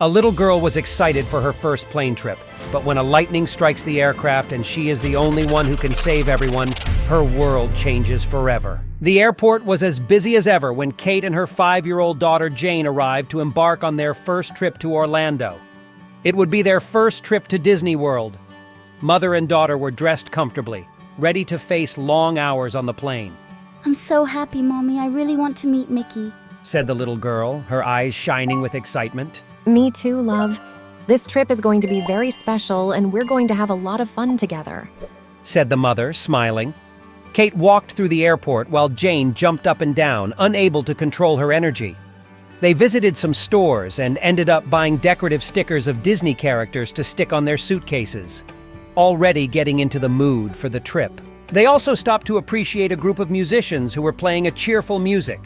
A little girl was excited for her first plane trip, but when a lightning strikes the aircraft and she is the only one who can save everyone, her world changes forever. The airport was as busy as ever when Kate and her 5-year-old daughter Jane arrived to embark on their first trip to Orlando. It would be their first trip to Disney World. Mother and daughter were dressed comfortably, ready to face long hours on the plane. "I'm so happy, Mommy. I really want to meet Mickey," said the little girl, her eyes shining with excitement. Me too, love. This trip is going to be very special and we're going to have a lot of fun together, said the mother, smiling. Kate walked through the airport while Jane jumped up and down, unable to control her energy. They visited some stores and ended up buying decorative stickers of Disney characters to stick on their suitcases, already getting into the mood for the trip. They also stopped to appreciate a group of musicians who were playing a cheerful music.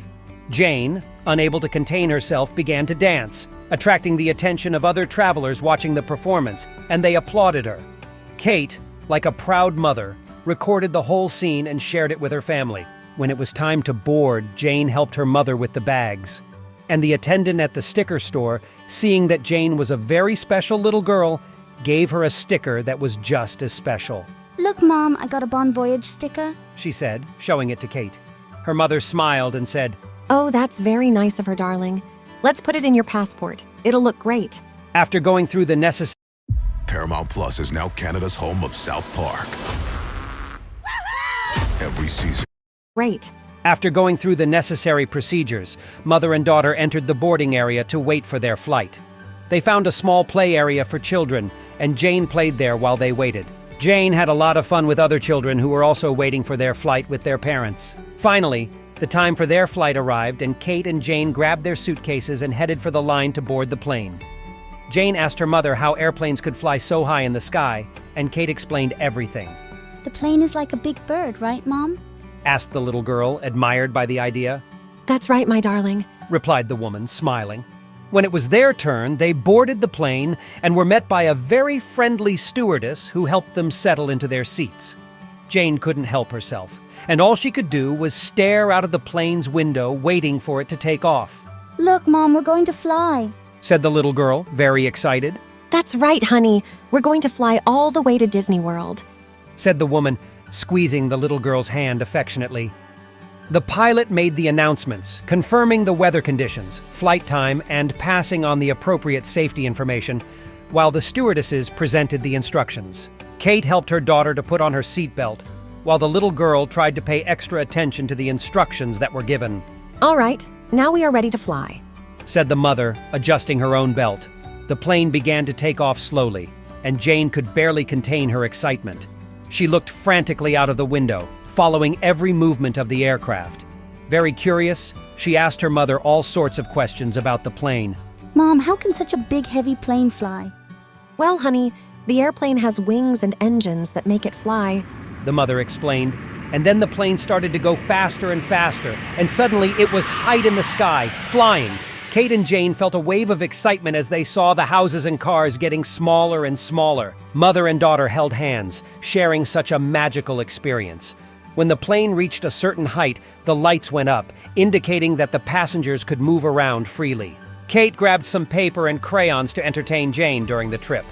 Jane, unable to contain herself, began to dance, attracting the attention of other travelers watching the performance, and they applauded her. Kate, like a proud mother, recorded the whole scene and shared it with her family. When it was time to board, Jane helped her mother with the bags. And the attendant at the sticker store, seeing that Jane was a very special little girl, gave her a sticker that was just as special. "Look, Mom, I got a Bon Voyage sticker," she said, showing it to Kate. Her mother smiled and said, "Oh, that's very nice of her, darling. Let's put it in your passport. It'll look great." After going through the necessary... Paramount Plus is now Canada's home of South Park. Every season. Great. After going through the necessary procedures, mother and daughter entered the boarding area to wait for their flight. They found a small play area for children, and Jane played there while they waited. Jane had a lot of fun with other children who were also waiting for their flight with their parents. Finally, the time for their flight arrived, and Kate and Jane grabbed their suitcases and headed for the line to board the plane. Jane asked her mother how airplanes could fly so high in the sky, and Kate explained everything. "The plane is like a big bird, right, Mom?" Asked the little girl, admired by the idea. That's right, my darling, replied the woman, smiling. When it was their turn, they boarded the plane and were met by a very friendly stewardess who helped them settle into their seats. Jane couldn't help herself, and all she could do was stare out of the plane's window, waiting for it to take off. "Look, Mom, we're going to fly," said the little girl, very excited. That's right, honey. We're going to fly all the way to Disney World, said the woman, squeezing the little girl's hand affectionately. The pilot made the announcements, confirming the weather conditions, flight time, and passing on the appropriate safety information, while the stewardesses presented the instructions. Kate helped her daughter to put on her seatbelt, while the little girl tried to pay extra attention to the instructions that were given. All right, now we are ready to fly, said the mother, adjusting her own belt. The plane began to take off slowly, and Jane could barely contain her excitement. She looked frantically out of the window, following every movement of the aircraft. Very curious, she asked her mother all sorts of questions about the plane. "Mom, how can such a big, heavy plane fly?" Well, honey, the airplane has wings and engines that make it fly, the mother explained. And then the plane started to go faster and faster, and suddenly it was high in the sky, flying. Kate and Jane felt a wave of excitement as they saw the houses and cars getting smaller and smaller. Mother and daughter held hands, sharing such a magical experience. When the plane reached a certain height, the lights went up, indicating that the passengers could move around freely. Kate grabbed some paper and crayons to entertain Jane during the trip.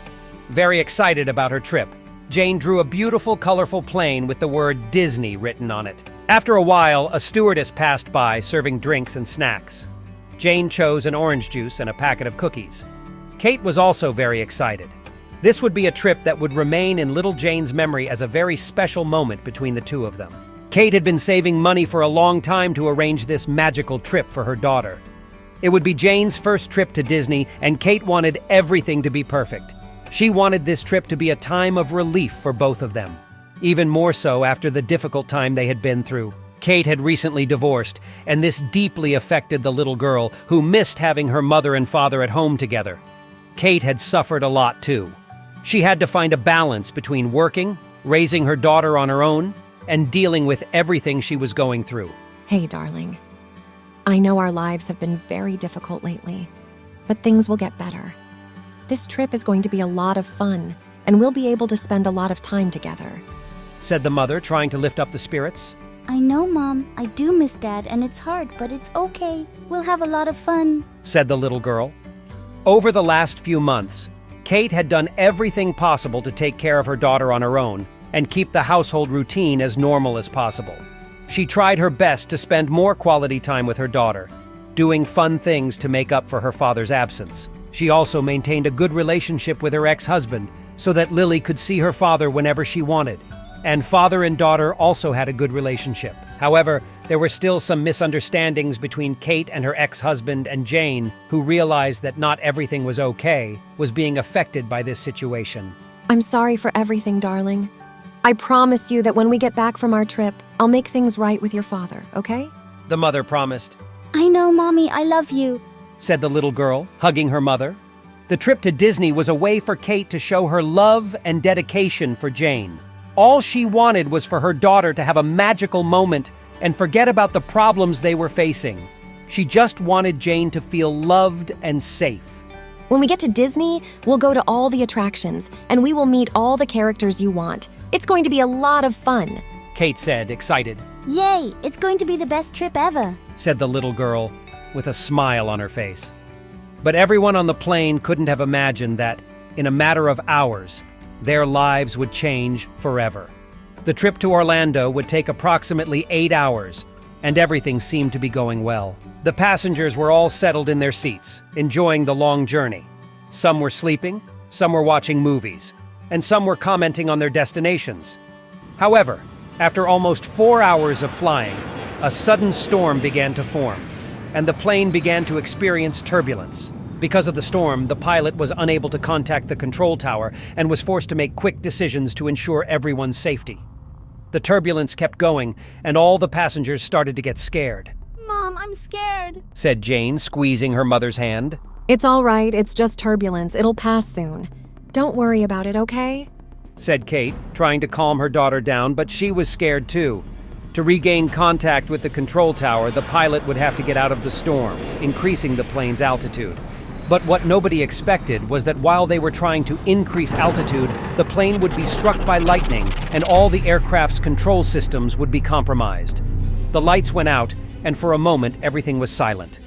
Very excited about her trip, Jane drew a beautiful, colorful plane with the word Disney written on it. After a while, a stewardess passed by serving drinks and snacks. Jane chose an orange juice and a packet of cookies. Kate was also very excited. This would be a trip that would remain in little Jane's memory as a very special moment between the two of them. Kate had been saving money for a long time to arrange this magical trip for her daughter. It would be Jane's first trip to Disney, and Kate wanted everything to be perfect. She wanted this trip to be a time of relief for both of them, even more so after the difficult time they had been through. Kate had recently divorced, and this deeply affected the little girl, who missed having her mother and father at home together. Kate had suffered a lot too. She had to find a balance between working, raising her daughter on her own, and dealing with everything she was going through. Hey, darling. I know our lives have been very difficult lately, but things will get better. This trip is going to be a lot of fun, and we'll be able to spend a lot of time together, said the mother, trying to lift up the spirits. "I know, Mom. I do miss Dad, and it's hard, but it's okay. We'll have a lot of fun," said the little girl. Over the last few months, Kate had done everything possible to take care of her daughter on her own and keep the household routine as normal as possible. She tried her best to spend more quality time with her daughter, doing fun things to make up for her father's absence. She also maintained a good relationship with her ex-husband so that Lily could see her father whenever she wanted. And father and daughter also had a good relationship. However, there were still some misunderstandings between Kate and her ex-husband and Jane, who realized that not everything was okay, was being affected by this situation. I'm sorry for everything, darling. I promise you that when we get back from our trip, I'll make things right with your father, okay? The mother promised. I know, Mommy, I love you. Said the little girl, hugging her mother. The trip to Disney was a way for Kate to show her love and dedication for Jane. All she wanted was for her daughter to have a magical moment and forget about the problems they were facing. She just wanted Jane to feel loved and safe. When we get to Disney, we'll go to all the attractions, and we will meet all the characters you want. It's going to be a lot of fun, Kate said, excited. Yay, it's going to be the best trip ever. Said the little girl, with a smile on her face. But everyone on the plane couldn't have imagined that, in a matter of hours, their lives would change forever. The trip to Orlando would take approximately 8 hours, and everything seemed to be going well. The passengers were all settled in their seats, enjoying the long journey. Some were sleeping, some were watching movies, and some were commenting on their destinations. However, after almost 4 hours of flying, a sudden storm began to form, and the plane began to experience turbulence. Because of the storm, the pilot was unable to contact the control tower and was forced to make quick decisions to ensure everyone's safety. The turbulence kept going, and all the passengers started to get scared. Mom, I'm scared. Said Jane, squeezing her mother's hand. It's all right, it's just turbulence. It'll pass soon. Don't worry about it, okay? Said Kate, trying to calm her daughter down, but she was scared too. To regain contact with the control tower, the pilot would have to get out of the storm, increasing the plane's altitude. But what nobody expected was that while they were trying to increase altitude, the plane would be struck by lightning and all the aircraft's control systems would be compromised. The lights went out, and for a moment everything was silent.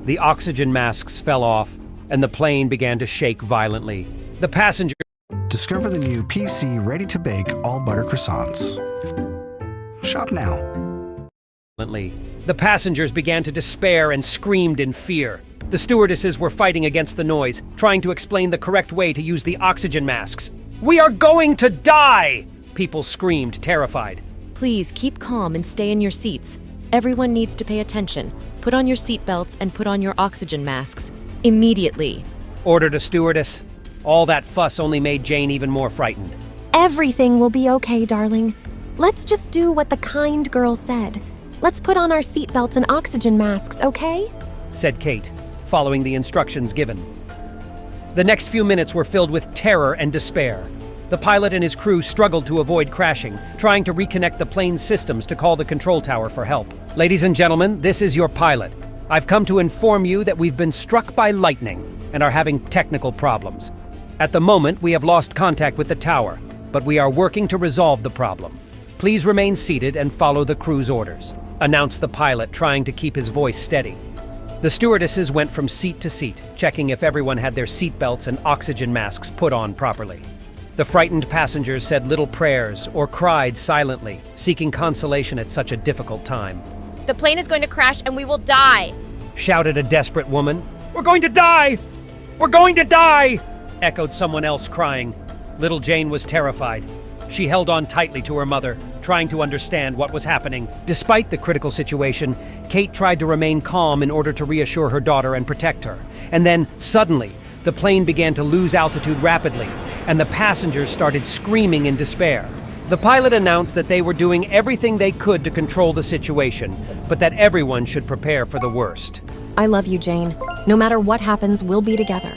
The oxygen masks fell off, and the plane began to shake violently. The passengers Discover the new PC ready-to-bake all-butter croissants. Shop now. The passengers began to despair and screamed in fear. The stewardesses were fighting against the noise, trying to explain the correct way to use the oxygen masks. "We are going to die!" People screamed, terrified. Please keep calm and stay in your seats. Everyone needs to pay attention. Put on your seatbelts and put on your oxygen masks. Immediately. Ordered a stewardess. All that fuss only made Jane even more frightened. Everything will be okay, darling. Let's just do what the kind girl said. Let's put on our seatbelts and oxygen masks, okay? Said Kate, following the instructions given. The next few minutes were filled with terror and despair. The pilot and his crew struggled to avoid crashing, trying to reconnect the plane's systems to call the control tower for help. Ladies and gentlemen, this is your pilot. I've come to inform you that we've been struck by lightning and are having technical problems. At the moment, we have lost contact with the tower, but we are working to resolve the problem. Please remain seated and follow the crew's orders, announced the pilot, trying to keep his voice steady. The stewardesses went from seat to seat, checking if everyone had their seatbelts and oxygen masks put on properly. The frightened passengers said little prayers or cried silently, seeking consolation at such a difficult time. The plane is going to crash and we will die! Shouted a desperate woman. "We're going to die! We're going to die!" Echoed someone else, crying. Little Jane was terrified. She held on tightly to her mother, trying to understand what was happening. Despite the critical situation, Kate tried to remain calm in order to reassure her daughter and protect her. And then, suddenly, the plane began to lose altitude rapidly, and the passengers started screaming in despair. The pilot announced that they were doing everything they could to control the situation, but that everyone should prepare for the worst. I love you, Jane. No matter what happens, we'll be together.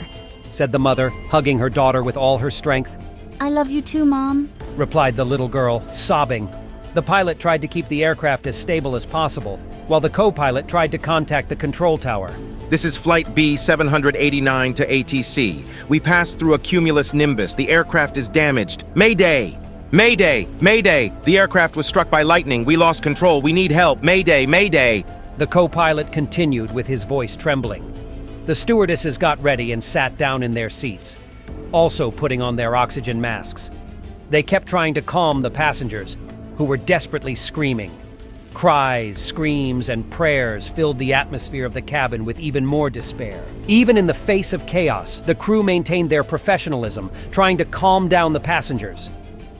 Said the mother, hugging her daughter with all her strength. I love you too, Mom. Replied the little girl, sobbing. The pilot tried to keep the aircraft as stable as possible, while the co-pilot tried to contact the control tower. This is Flight B-789 to ATC. We passed through a cumulus nimbus. The aircraft is damaged. Mayday! Mayday! Mayday! The aircraft was struck by lightning. We lost control. We need help. Mayday! Mayday! The co-pilot continued with his voice trembling. The stewardesses got ready and sat down in their seats, also putting on their oxygen masks. They kept trying to calm the passengers, who were desperately screaming. Cries, screams, and prayers filled the atmosphere of the cabin with even more despair. Even in the face of chaos, the crew maintained their professionalism, trying to calm down the passengers.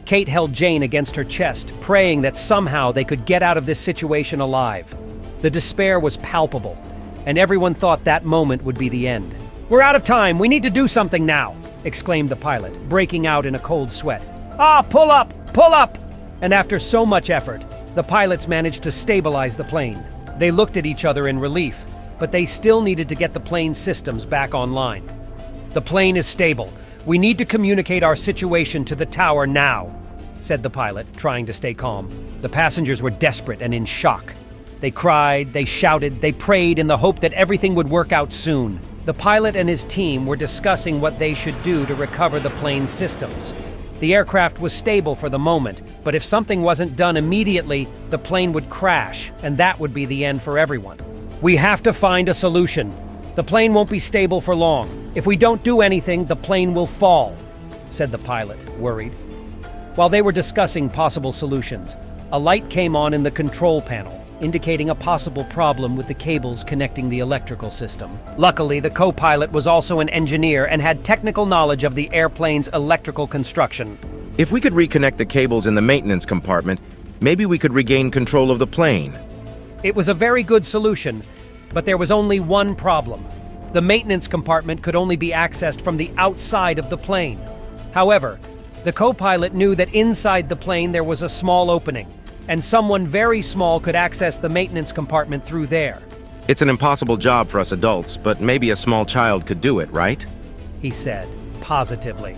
Kate held Jane against her chest, praying that somehow they could get out of this situation alive. The despair was palpable, and everyone thought that moment would be the end. "We're out of time! We need to do something now!" exclaimed the pilot, breaking out in a cold sweat. "Ah, pull up! Pull up!" And after so much effort, the pilots managed to stabilize the plane. They looked at each other in relief, but they still needed to get the plane's systems back online. "The plane is stable. We need to communicate our situation to the tower now," said the pilot, trying to stay calm. The passengers were desperate and in shock. They cried, they shouted, they prayed in the hope that everything would work out soon. The pilot and his team were discussing what they should do to recover the plane's systems. The aircraft was stable for the moment, but if something wasn't done immediately, the plane would crash, and that would be the end for everyone. "We have to find a solution. The plane won't be stable for long. If we don't do anything, the plane will fall," said the pilot, worried. While they were discussing possible solutions, a light came on in the control panel, indicating a possible problem with the cables connecting the electrical system. Luckily, the co-pilot was also an engineer and had technical knowledge of the airplane's electrical construction. If we could reconnect the cables in the maintenance compartment, maybe we could regain control of the plane. It was a very good solution, but there was only one problem. The maintenance compartment could only be accessed from the outside of the plane. However, the co-pilot knew that inside the plane there was a small opening, and someone very small could access the maintenance compartment through there. It's an impossible job for us adults, but maybe a small child could do it, right? He said, positively.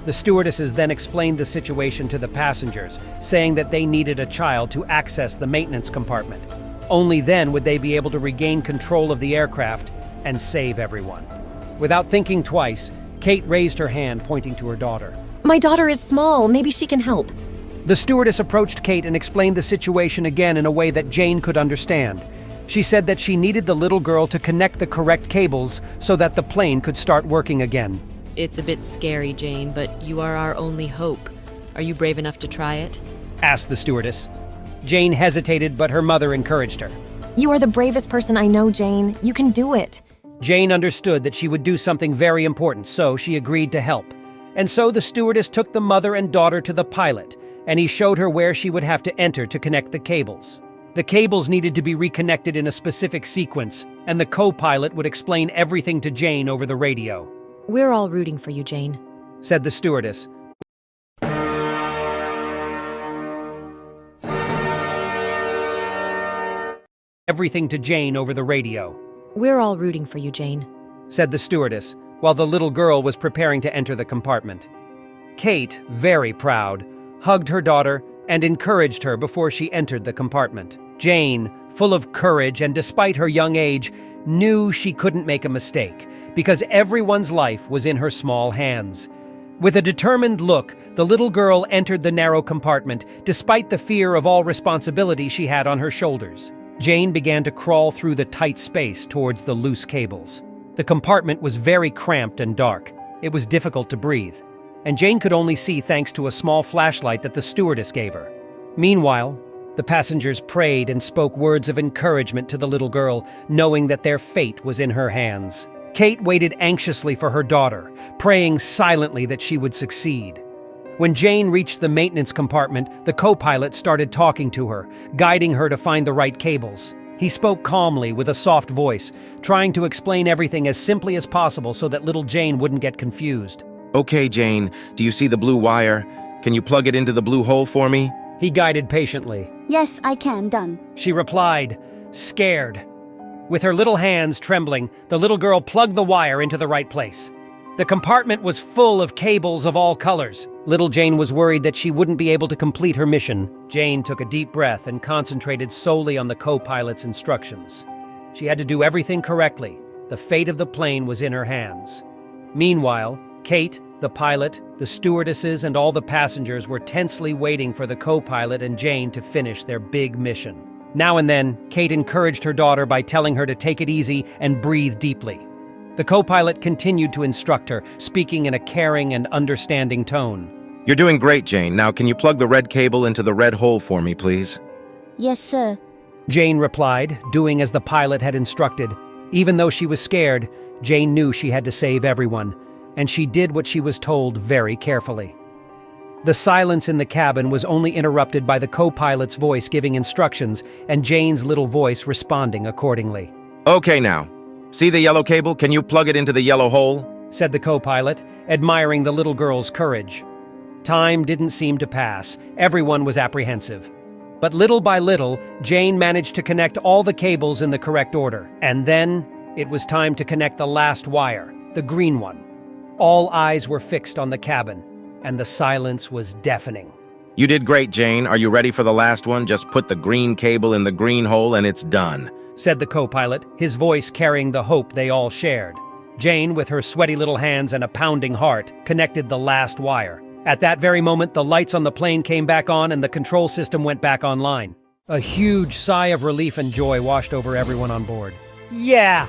The stewardesses then explained the situation to the passengers, saying that they needed a child to access the maintenance compartment. Only then would they be able to regain control of the aircraft and save everyone. Without thinking twice, Kate raised her hand, pointing to her daughter. My daughter is small. Maybe she can help. The stewardess approached Kate and explained the situation again in a way that Jane could understand. She said that she needed the little girl to connect the correct cables so that the plane could start working again. It's a bit scary, Jane, but you are our only hope. Are you brave enough to try it? Asked the stewardess. Jane hesitated, but her mother encouraged her. You are the bravest person I know, Jane. You can do it. Jane understood that she would do something very important, so she agreed to help. And so the stewardess took the mother and daughter to the pilot, and he showed her where she would have to enter to connect the cables. The cables needed to be reconnected in a specific sequence, and the co-pilot would explain everything to Jane over the radio. We're all rooting for you, Jane, said the stewardess. Everything to Jane over the radio. We're all rooting for you, Jane, said the stewardess, while the little girl was preparing to enter the compartment. Kate, very proud, hugged her daughter and encouraged her before she entered the compartment. Jane, full of courage and despite her young age, knew she couldn't make a mistake because everyone's life was in her small hands. With a determined look, the little girl entered the narrow compartment despite the fear of all responsibility she had on her shoulders. Jane began to crawl through the tight space towards the loose cables. The compartment was very cramped and dark. It was difficult to breathe, and Jane could only see thanks to a small flashlight that the stewardess gave her. Meanwhile, the passengers prayed and spoke words of encouragement to the little girl, knowing that their fate was in her hands. Kate waited anxiously for her daughter, praying silently that she would succeed. When Jane reached the maintenance compartment, the co-pilot started talking to her, guiding her to find the right cables. He spoke calmly with a soft voice, trying to explain everything as simply as possible so that little Jane wouldn't get confused. Okay, Jane, do you see the blue wire? Can you plug it into the blue hole for me? He guided patiently. Yes, I can, done. She replied, scared. With her little hands trembling, the little girl plugged the wire into the right place. The compartment was full of cables of all colors. Little Jane was worried that she wouldn't be able to complete her mission. Jane took a deep breath and concentrated solely on the co-pilot's instructions. She had to do everything correctly. The fate of the plane was in her hands. Meanwhile, Kate, the pilot, the stewardesses, and all the passengers were tensely waiting for the co-pilot and Jane to finish their big mission. Now and then, Kate encouraged her daughter by telling her to take it easy and breathe deeply. The co-pilot continued to instruct her, speaking in a caring and understanding tone. You're doing great, Jane. Now, can you plug the red cable into the red hole for me, please? Yes, sir. Jane replied, doing as the pilot had instructed. Even though she was scared, Jane knew she had to save everyone, and she did what she was told very carefully. The silence in the cabin was only interrupted by the co-pilot's voice giving instructions and Jane's little voice responding accordingly. Okay now. See the yellow cable? Can you plug it into the yellow hole? Said the co-pilot, admiring the little girl's courage. Time didn't seem to pass. Everyone was apprehensive. But little by little, Jane managed to connect all the cables in the correct order. And then, it was time to connect the last wire, the green one. All eyes were fixed on the cabin, and the silence was deafening. You did great, Jane. Are you ready for the last one? Just put the green cable in the green hole and it's done, said the co-pilot, his voice carrying the hope they all shared. Jane, with her sweaty little hands and a pounding heart, connected the last wire. At that very moment, the lights on the plane came back on and the control system went back online. A huge sigh of relief and joy washed over everyone on board. Yeah!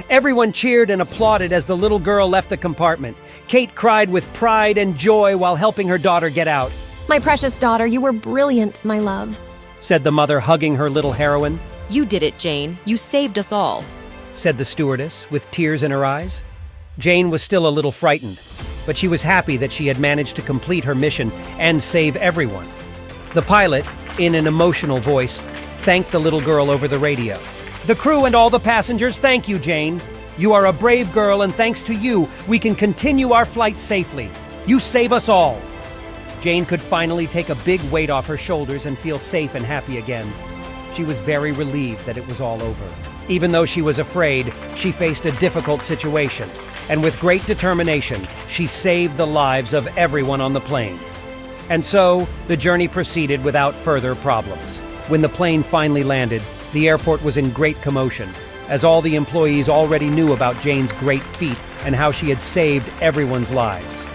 Everyone cheered and applauded as the little girl left the compartment. Kate cried with pride and joy while helping her daughter get out. My precious daughter, you were brilliant, my love, said the mother, hugging her little heroine. You did it, Jane. You saved us all, said the stewardess, with tears in her eyes. Jane was still a little frightened, but she was happy that she had managed to complete her mission and save everyone. The pilot, in an emotional voice, thanked the little girl over the radio. The crew and all the passengers thank you, Jane. You are a brave girl, and thanks to you, we can continue our flight safely. You save us all. Jane could finally take a big weight off her shoulders and feel safe and happy again. She was very relieved that it was all over. Even though she was afraid, she faced a difficult situation, and with great determination, she saved the lives of everyone on the plane. And so, the journey proceeded without further problems. When the plane finally landed, the airport was in great commotion, as all the employees already knew about Jane's great feat and how she had saved everyone's lives.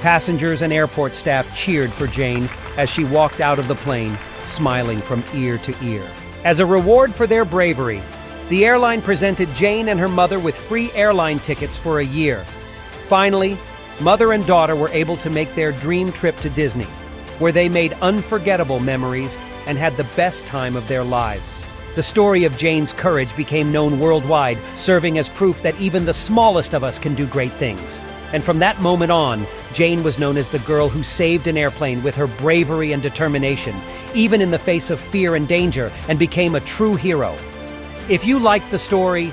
Passengers and airport staff cheered for Jane as she walked out of the plane, smiling from ear to ear. As a reward for their bravery, the airline presented Jane and her mother with free airline tickets for a year. Finally, mother and daughter were able to make their dream trip to Disney, where they made unforgettable memories and had the best time of their lives. The story of Jane's courage became known worldwide, serving as proof that even the smallest of us can do great things. And from that moment on, Jane was known as the girl who saved an airplane with her bravery and determination, even in the face of fear and danger, and became a true hero. If you liked the story,